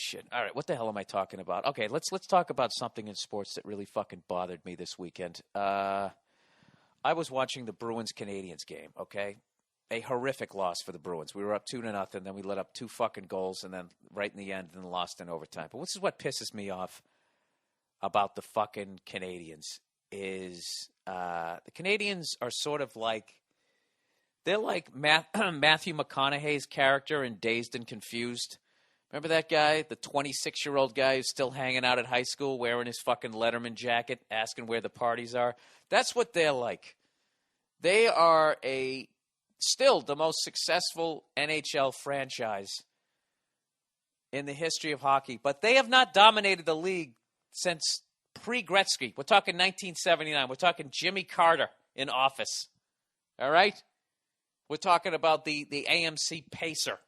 shit. All right, what the hell am I talking about? Okay, let's talk about something in sports that really fucking bothered me this weekend. I was watching the Bruins Canadiens game, okay? A horrific loss for the Bruins. We were up 2-0, then we let up 2 fucking goals, and then right in the end, then lost in overtime. But this is what pisses me off about the fucking Canadiens is the Canadiens are sort of like, they're like Matthew McConaughey's character in Dazed and Confused. Remember that guy, the 26-year-old guy who's still hanging out at high school wearing his fucking Letterman jacket, asking where the parties are? That's what they're like. They are still the most successful NHL franchise in the history of hockey, but they have not dominated the league since pre-Gretzky. We're talking 1979. We're talking Jimmy Carter in office. All right? We're talking about the AMC Pacer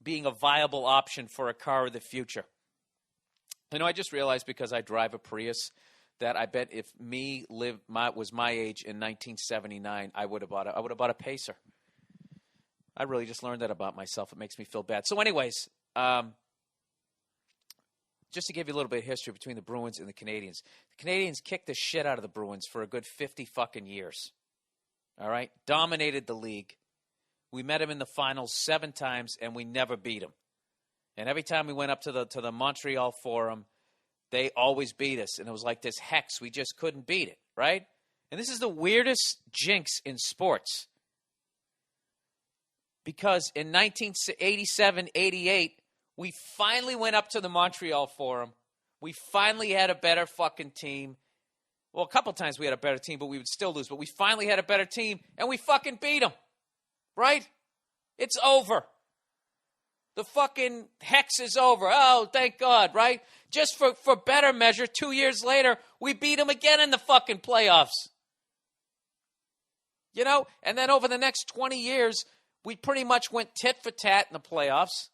being a viable option for a car of the future. You know, I just realized because I drive a Prius that I bet if was my age in 1979, I would have bought a Pacer. I really just learned that about myself. It makes me feel bad. So anyways, just to give you a little bit of history between the Bruins and the Canadiens. The Canadiens kicked the shit out of the Bruins for a good 50 fucking years. All right? Dominated the league. We met them in the finals 7 times, and we never beat them. And every time we went up to the Montreal Forum, they always beat us. And it was like this hex. We just couldn't beat it, right? And this is the weirdest jinx in sports. Because in 1987-88, we finally went up to the Montreal Forum. We finally had a better fucking team. Well, a couple times we had a better team, but we would still lose. But we finally had a better team, and we fucking beat them. Right? It's over. The fucking hex is over. Oh, thank God, right? Just for better measure, 2 years later, we beat them again in the fucking playoffs. You know? And then over the next 20 years, we pretty much went tit for tat in the playoffs.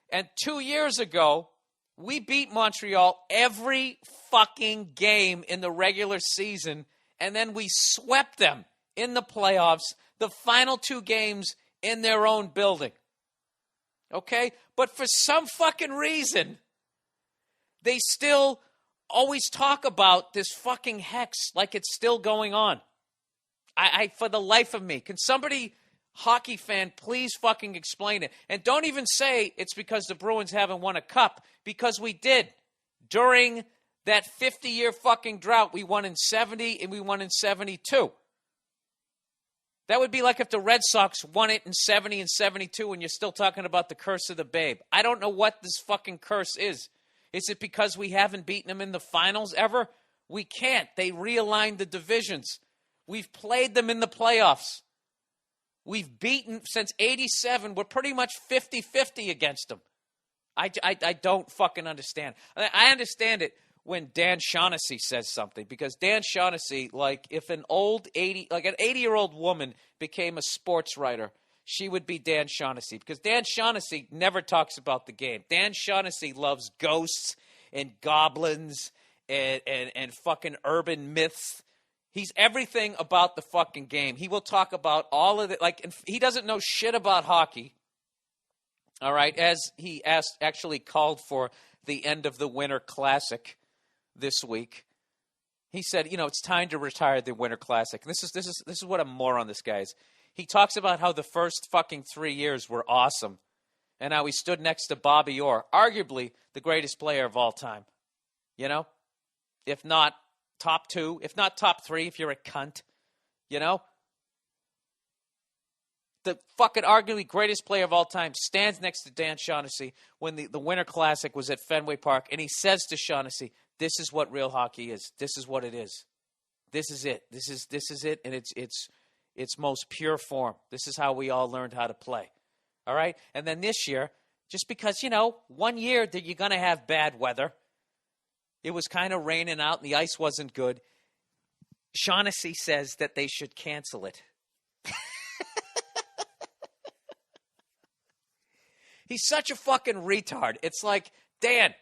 And 2 years ago, we beat Montreal every fucking game in the regular season, and then we swept them in the playoffs, the final 2 games in their own building. Okay? But for some fucking reason, they still always talk about this fucking hex like it's still going on. I for the life of me, can somebody, hockey fan, please fucking explain it? And don't even say it's because the Bruins haven't won a cup, because we did. During that 50-year fucking drought, we won in 70 and we won in 72. That would be like if the Red Sox won it in 70 and 72 and you're still talking about the curse of the babe. I don't know what this fucking curse is. Is it because we haven't beaten them in the finals ever? We can't. They realigned the divisions. We've played them in the playoffs. We've beaten, since 87, we're pretty much 50-50 against them. I don't fucking understand. I understand it when Dan Shaughnessy says something, because Dan Shaughnessy, like if an 80-year-old woman became a sports writer, she would be Dan Shaughnessy, because Dan Shaughnessy never talks about the game. Dan Shaughnessy loves ghosts and goblins and fucking urban myths. He's everything about the fucking game. He will talk about all of it. Like, he doesn't know shit about hockey. All right, as he actually called for the end of the Winter Classic this week. He said, you know, it's time to retire the Winter Classic. And this is what a moron this guy is. He talks about how the first fucking 3 years were awesome, and how he stood next to Bobby Orr, arguably the greatest player of all time. You know, if not top 2, if not top 3, if you're a cunt, you know? The fucking arguably greatest player of all time stands next to Dan Shaughnessy when the Winter Classic was at Fenway Park, and he says to Shaughnessy, this is what real hockey is. This is what it is. This is it. This is it, and its most pure form. This is how we all learned how to play. All right? And then this year, just because, you know, 1 year that you're going to have bad weather, it was kind of raining out and the ice wasn't good, Shaughnessy says that they should cancel it. He's such a fucking retard. It's like, Dan,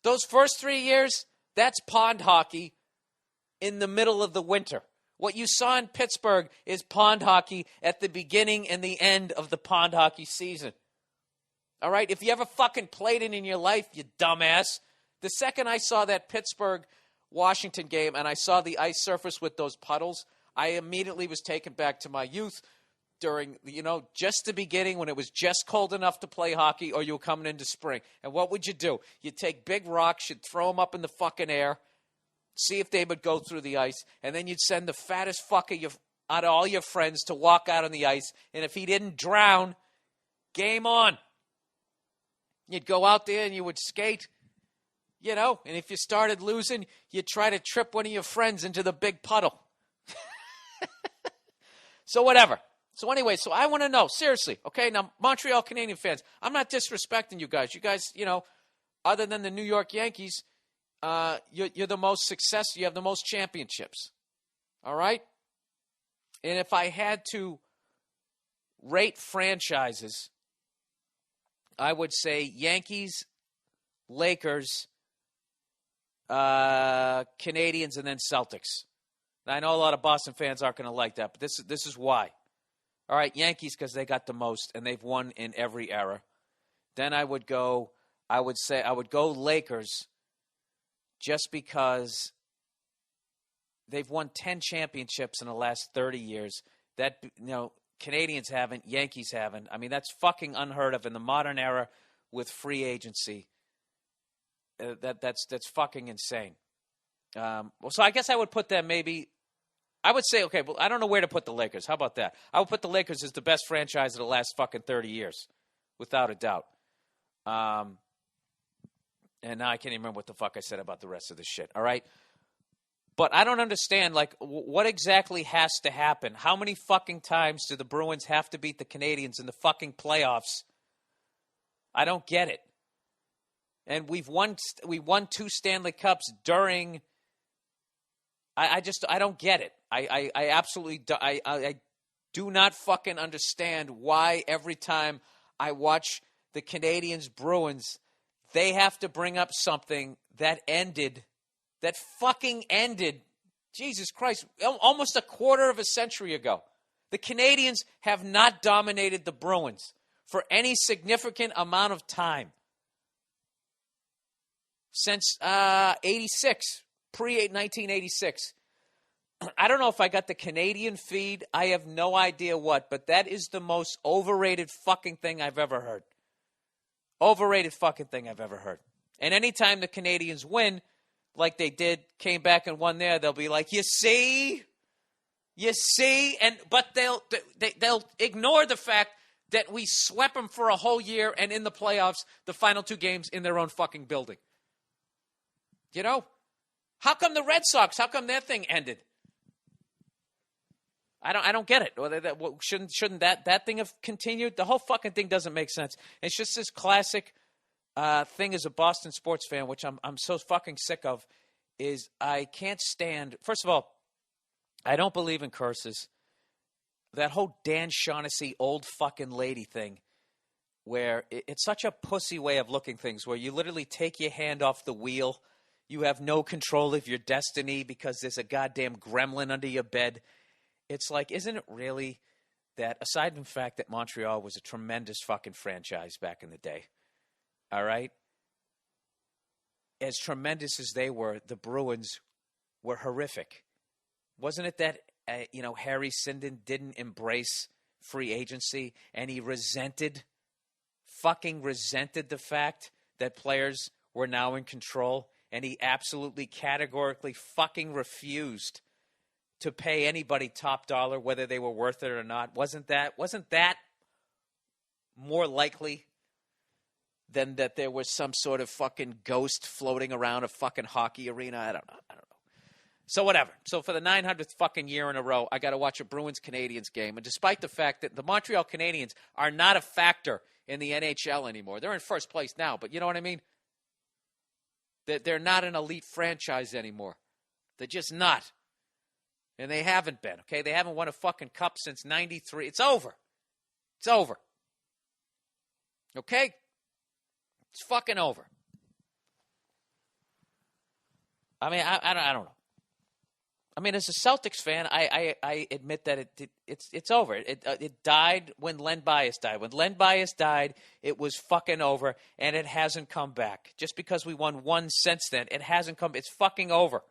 those first 3 years, that's pond hockey in the middle of the winter. What you saw in Pittsburgh is pond hockey at the beginning and the end of the pond hockey season. All right? If you ever fucking played it in your life, you dumbass. The second I saw that Pittsburgh-Washington game and I saw the ice surface with those puddles, I immediately was taken back to my youth during, just the beginning when it was just cold enough to play hockey or you were coming into spring. And what would you do? You'd take big rocks, you'd throw them up in the fucking air, see if they would go through the ice, and then you'd send the fattest fucker out of all your friends to walk out on the ice, and if he didn't drown, game on. You'd go out there and you would skate, and if you started losing, you'd try to trip one of your friends into the big puddle. So whatever. So anyway, so I want to know, seriously, okay, now Montreal Canadian fans, I'm not disrespecting you guys. You guys, other than the New York Yankees, you're the most successful. You have the most championships, all right? And if I had to rate franchises, I would say Yankees, Lakers, Canadians, and then Celtics. Now, I know a lot of Boston fans aren't going to like that, but this is why. All right, Yankees because they got the most, and they've won in every era. Then I would go Lakers just because they've won 10 championships in the last 30 years. That, Canadians haven't, Yankees haven't. I mean, that's fucking unheard of in the modern era with free agency. That's fucking insane. So I guess I would put them maybe. I would say, okay, well, I don't know where to put the Lakers. How about that? I would put the Lakers as the best franchise of the last fucking 30 years, without a doubt. And now I can't even remember what the fuck I said about the rest of this shit, all right? But I don't understand, what exactly has to happen? How many fucking times do the Bruins have to beat the Canadiens in the fucking playoffs? I don't get it. And we won 2 Stanley Cups during. I don't get it. I absolutely I do not fucking understand why every time I watch the Canadiens Bruins, they have to bring up something that fucking ended, Jesus Christ, almost a quarter of a century ago. The Canadiens have not dominated the Bruins for any significant amount of time since 86, pre-1986. I don't know if I got the Canadian feed. I have no idea what, but that is the most overrated fucking thing I've ever heard. Overrated fucking thing I've ever heard. And anytime the Canadians win, like they did, came back and won there, they'll be like, you see, but they'll ignore the fact that we swept them for a whole year and in the playoffs, the final 2 games in their own fucking building. How come the Red Sox? How come their thing ended? I don't get it. Shouldn't that thing have continued? The whole fucking thing doesn't make sense. It's just this classic thing as a Boston sports fan, which I'm so fucking sick of, is I can't stand. First of all, I don't believe in curses. That whole Dan Shaughnessy old fucking lady thing, where it's such a pussy way of looking things, where you literally take your hand off the wheel. You have no control of your destiny because there's a goddamn gremlin under your bed. It's like, isn't it really that, aside from the fact that Montreal was a tremendous fucking franchise back in the day, all right? As tremendous as they were, the Bruins were horrific. Wasn't it that, Harry Sinden didn't embrace free agency and he fucking resented the fact that players were now in control, and he absolutely categorically fucking refused to pay anybody top dollar, whether they were worth it or not? Wasn't that more likely than that there was some sort of fucking ghost floating around a fucking hockey arena? I don't know. So whatever. So for the 900th fucking year in a row, I got to watch a Bruins-Canadiens game. And despite the fact that the Montreal Canadiens are not a factor in the NHL anymore. They're in first place now, but you know what I mean? They're not an elite franchise anymore. They're just not. And they haven't been, okay? They haven't won a fucking cup since 93. It's over. It's over. Okay? It's fucking over. I mean, I don't know. I mean, as a Celtics fan, I admit that it's over. It died when Len Bias died. When Len Bias died, it was fucking over, and it hasn't come back. Just because we won one since then, it hasn't come. It's fucking over.